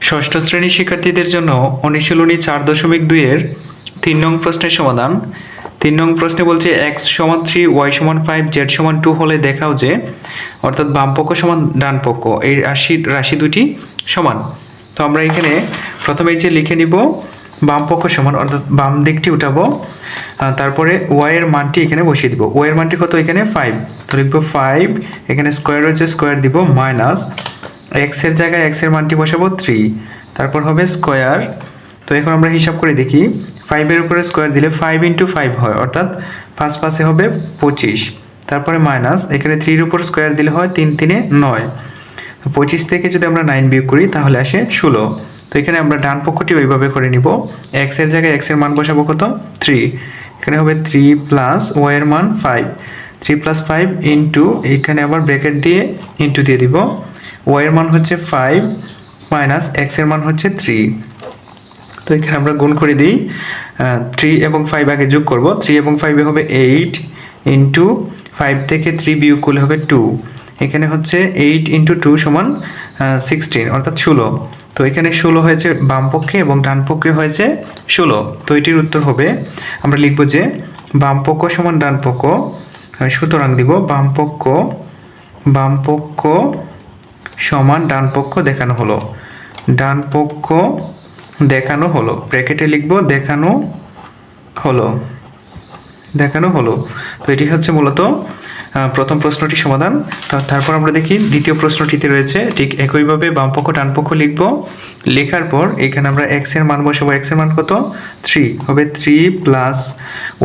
ষষ্ঠ শ্রেণীর শিক্ষার্থীদের জন্য অনুশীলনী 4.2 এর 3 নং প্রশ্নের সমাধান। 3 নং প্রশ্নে বলছে x সমান 3 y সমান 5 z সমান 2 হলে দেখাও যে, অর্থাৎ বাম পক্ষ সমান ডান পক্ষ এই রাশি দুটি সমান। তো আমরা এখানে প্রথমে যে লিখে নিব বাম পক্ষ সমান, অর্থাৎ বাম দিকটি উঠাবো, তারপরে y এর মানটি এখানে বসিয়ে দিব। y এর মানটি কত? এখানে 5, তো লিখব 5, এখানে স্কয়ার রয়েছে স্কয়ার দিব, মাইনাস x এর জায়গায় x এর মানটি বসাবো 3, তারপর হবে স্কয়ার। তো এখন আমরা হিসাব করে দেখি, 5 এর উপরে স্কয়ার দিলে 5 × 5 হয়, অর্থাৎ 5 5 হবে 25, তারপরে মাইনাস এখানে 3 এর উপর স্কয়ার দিলে হয় 3 3 9, 25 থেকে যদি আমরা 9 বিয়োগ করি তাহলে আসে 16। তো এখানে আমরা ডান পক্ষটি ওইভাবে করে নিব, x এর জায়গায় x এর মান বসাবো কত? 3, এখানে হবে 3 প্লাস y এর মান 5, 3 + 5 ইন্টু, এখানে আবার ব্র্যাকেট দিয়ে ইন্টু দিয়ে দিব, y এর মান হচ্ছে 5 মাইনাস x এর মান হচ্ছে 3। তো এখানে আমরা গুণ করে দিই, 3 এবং 5 আগে যোগ করব, 3 এবং 5 হবে 8 ইন্টু 5 থেকে 3 বিয়োগ করলে হবে 2, এখানে হচ্ছে 8 × 2 সমান 16, অর্থাৎ 16। তো এখানে 16 হয়েছে বাম পক্ষে এবং ডান পক্ষে হয়েছে 16। তো এটির উত্তর হবে, আমরা লিখব যে বাম পক্ষ সমান ডান পক্ষ, সুতরাং দিব বাম পক্ষ সমান ডান পক্ষ দেখানো হলো, ডান পক্ষ দেখানো হলো, ব্র্যাকেটে লিখব দেখানো হলো। তো এটি হচ্ছে মূলত প্রথম প্রশ্নটি সমাধান। তারপর আমরা দেখি দ্বিতীয় প্রশ্নটিতে রয়েছে ঠিক একইভাবে বাম পক্ষ ডান পক্ষ লিখব, লেখার পর এখানে আমরা x এর মান বসাবো, x এর মান কত? 3, হবে 3 প্লাস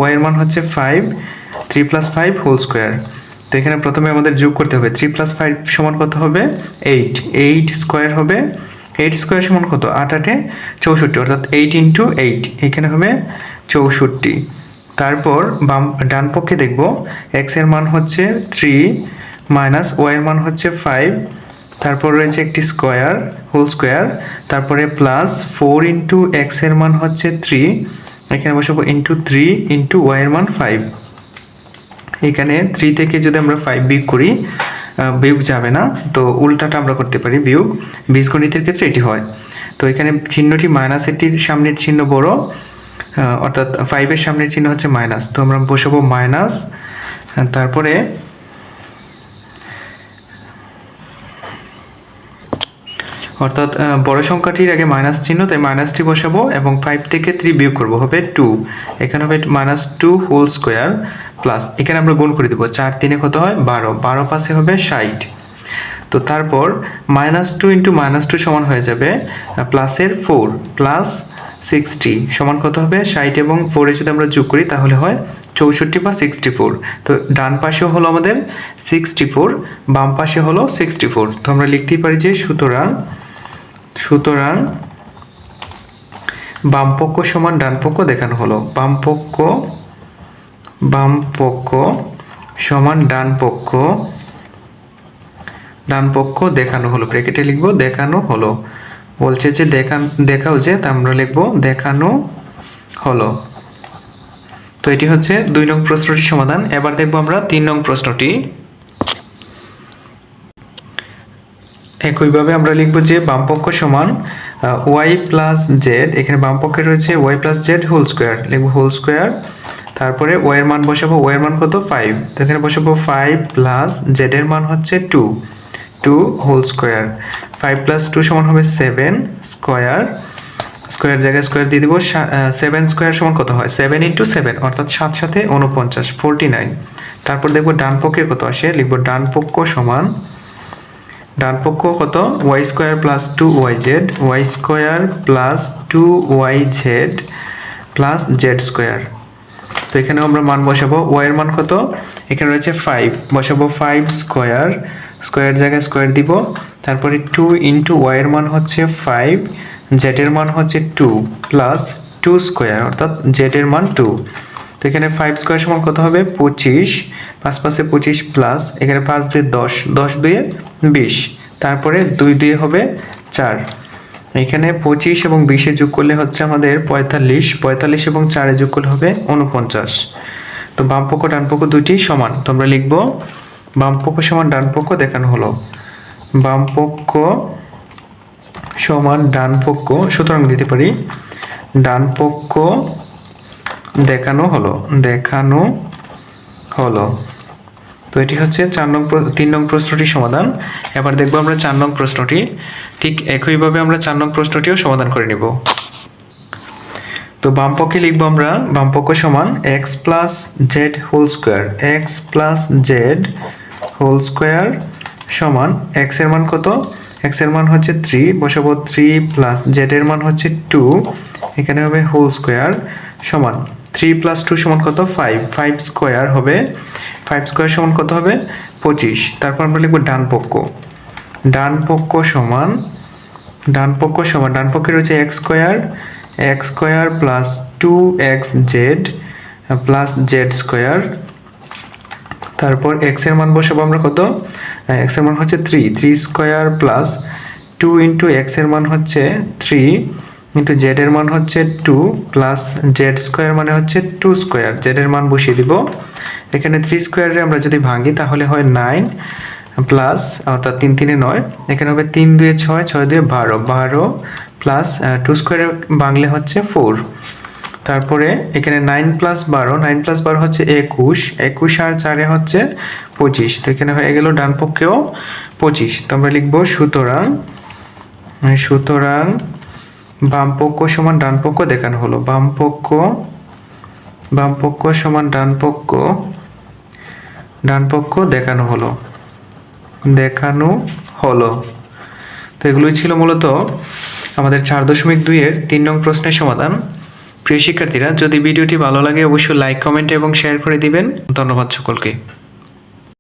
y এর মান হচ্ছে 5, 3 + 5 হোল স্কয়ার। তো এখানে প্রথমে আমাদের যোগ করতে হবে, 3 + 5 সমান কত হবে? 8, 8 স্কয়ার হবে, 8 স্কয়ার সমান কত? 8 8 64, অর্থাৎ 8 × 8, এখানে হবে 64। তারপর ডান পক্ষে দেখব, x এর মান হচ্ছে 3 মাইনাস y এর মান হচ্ছে 5, তারপর রয়েছে একটি স্কয়ার হোল স্কয়ার, তারপরে প্লাস 4 × x এর মান হচ্ছে 3, এখানে বসাবো ইন্টু 3 × y এর মান 5। এখানে 3 থেকে যদি আমরা 5 বিয়োগ করি, বিয়োগ যাবে না, তো উল্টাটা আমরা করতে পারি, বিয়োগ বীজগণিতের ক্ষেত্রে এটি হয়। তো এখানে চিহ্নটি মাইনাস, এটির সামনের চিহ্ন বড়, অর্থাৎ 5 এর সামনের চিহ্ন হচ্ছে মাইনাস, তো আমরা বসাবো মাইনাস, তারপরে অর্থাৎ বড় সংখ্যাটির আগে মাইনাস চিহ্ন, তাই মাইনাসটি বসাবো এবং 5 থেকে 3 বিয়োগ করব, হবে 2, এখানে হবে -2 হোল স্কয়ার, প্লাস এখানে আমরা গুণ করে দেব, 4 3 কত হয়? 12, 12 5 হবে 60। তো তারপর -2 × -2 সমান হয়ে যাবে প্লাসের 4, প্লাস 60 সমান কত হবে? 60 এবং 4 যদি আমরা যোগ করি তাহলে হয় 64 বা 64। তো ডান পাশে হলো আমাদের 64, বাম পাশে হলো 64। তো আমরা লিখতেই পারি যে সুতরাং বাম পক্ষ সমান ডান পক্ষ দেখানো হলো, বাম পক্ষ সমান ডান পক্ষ দেখানো হলো, ব্র্যাকেটে লিখবো দেখানো হলো, বলছে যে দেখাও যে, তা আমরা লিখবো দেখানো হলো। তো এটি হচ্ছে 2 নং প্রশ্নটির সমাধান। এবার দেখবো আমরা 3 নং প্রশ্নটি। একইভাবে আমরা লিখবো যে বাম পক্ষ সমান y + z, এখানে বাম পক্ষে রয়েছে y + z হোল স্কয়ার, লিখবো হোল স্কয়ার, তারপরে y এর মান বসাবো, y এর মান কত? 5, তো এখানে বসাবো 5 প্লাস z এর মান হচ্ছে 2 হোল স্কয়ার, 5 + 2 সমান হবে 7 স্কয়ার, স্কয়ার জায়গায় স্কয়ার দিয়ে দিব, 7 স্কয়ার সমান কত হয়? 7 × 7, অর্থাৎ 7 7 49, 49। তারপর দেখবো ডান পক্ষে কত আসে, লিখবো ডান পক্ষ কত? y² + 2yz, y² + 2yz + z²। তো এখানে আমরা মান বসাবো, y এর মান কত? এখানে রয়েছে 5, বসাবো 5 স্কয়ার, স্কয়ার জায়গায় স্কয়ার দিব, তারপরে 2 × y এর মান হচ্ছে 5, z এর মান হচ্ছে 2 প্লাস 2 স্কয়ার, অর্থাৎ z এর মান 2। তো এখানে 5 স্কয়ার সমান কত হবে? 25, 5 5 25 প্লাস এখানে 5 2 10, 10 2 20, তারপরে 2 2 হবে 4, এখানে 25 এবং 20 যোগ করলে হচ্ছে আমাদের 45, 45 এবং 4 যোগ করলে হবে 49। তো বাম পক্ষ ডান পক্ষ দুইটি সমান, তো আমরা লিখব বাম পক্ষ সমান ডান পক্ষ দেখানো হলো, বাম পক্ষ সমান ডান পক্ষ, সুতরাং দিতে পারি ডান পক্ষ দেখানো হলো। তো এটি হচ্ছে 3 নং প্রশ্নটির সমাধান। এবার দেখবো আমরা 4 নং প্রশ্নটি। ঠিক একইভাবে আমরা 4 নং প্রশ্নটিও সমাধান করে নেব। তো বাম পক্ষে লিখবো আমরা, বাম পক্ষ সমান x plus Z whole square সমান x এর মান কত? x এর মান হচ্ছে 3, বসাবো 3 প্লাস z এর মান হচ্ছে 2, এখানে হবে হোল স্কোয়ার সমান 3 প্লাস 2 সমান কত? 5 স্কোয়ার হবে, 5 স্কোয়ার সমান কত হবে? 25। তারপর আমরা লিখবো ডান পক্ষ সমান ডান পক্ষে রয়েছে x square plus 2xz plus z square. তারপর x এর মান বসাবো আমরা কত? x এর মান হচ্ছে 3 স্কোয়ার প্লাস 2 ইন্টু x এর মান হচ্ছে 3 ইন্টু z এর মান হচ্ছে 2 প্লাস z স্কোয়ার মানে হচ্ছে 2 স্কোয়ার। z এর মান বসিয়ে দিব। এখানে 3 স্কোয়ারে আমরা যদি ভাঙি তাহলে হয় 9 প্লাস, অর্থাৎ 3 3 9, এখানে হবে 3 2 6, 6 2 12 প্লাস 2 স্কোয়ারে ভাঙলে হচ্ছে 4। তারপরে এখানে 9 প্লাস 12 হচ্ছে 21 আর 4 হচ্ছে 25। তো এখানে হয়ে গেল ডান পক্ষেও 25। তো আমরা লিখবো সুতরাং বাম পক্ষ সমান ডান পক্ষ দেখানো হলো। বাম পক্ষ সমান ডান পক্ষ দেখানো হলো। তো এগুলোই ছিল মূলত আমাদের 4.2 এর 3 নং প্রশ্নের সমাধান। প্রিয় শিক্ষার্থীরা, যদি ভিডিওটি ভালো লাগে অবশ্যই লাইক, কমেন্ট এবং শেয়ার করে দিবেন। ধন্যবাদ সকলকে।